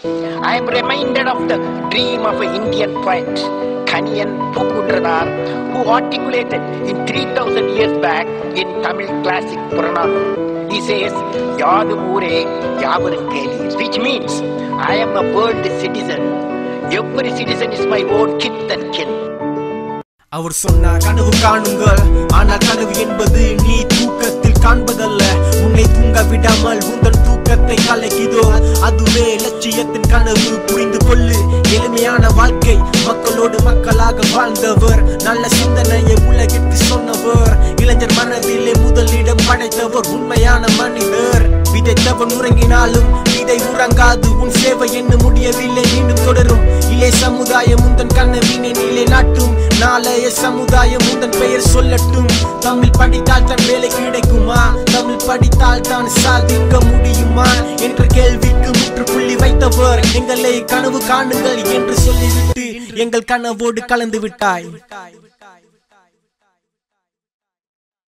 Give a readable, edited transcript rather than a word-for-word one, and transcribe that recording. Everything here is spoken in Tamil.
I am reminded of the dream of an Indian poet, Kaniyan Pookundranar, who articulated in 3000 years back in Tamil classic Purananum. He says, Yadum Ure Yavarum Keli, which means, I am a world citizen. Every citizen is my own kith and kin. அவர் சொன்னார், கனவு காணுங்கள், ஆனால் கனவு என்பது நீ தூக்கத்தில் காண்பதல்ல. உன்னை தூங்க விடாமல் உந்தன் தூக்கத்தை கலைக்குதோ, அதுவே லட்சியத்தின் கனவு. புரிந்து கொள்ளு, எளிமையான வாழ்க்கை, மக்களோடு மக்களாக வாழ்ந்தவர், நல்ல சிந்தனையை உலகிற்கு சொன்னவர், இளைஞர் மனதிலே முதலிடம் படைத்தவர், உண்மையான மனிதர். விதைத்தவன் உறங்கினாலும் விதை உறங்காது, உன் சேவை என்ன முடியவில்லை, மீண்டும் தொடரும். இளைய சமுதாயம் உந்தன் கனவினை நிலை நாட்டும், நாளைய சமுதாயம் உந்தன் பெயர் சொல்லட்டும். தமிழ் படித்தால் தன் வேலை கிடைக்குமா, தமிழ் படித்தால் தான் சாதிக்க முடியுமா என்ற கேள்விக்கு முற்றுப்புள்ளி வைத்தவர். எங்களை கனவு காணுங்கள் என்று சொல்லிவிட்டு எங்கள் கனவோடு கலந்து விட்டாய்.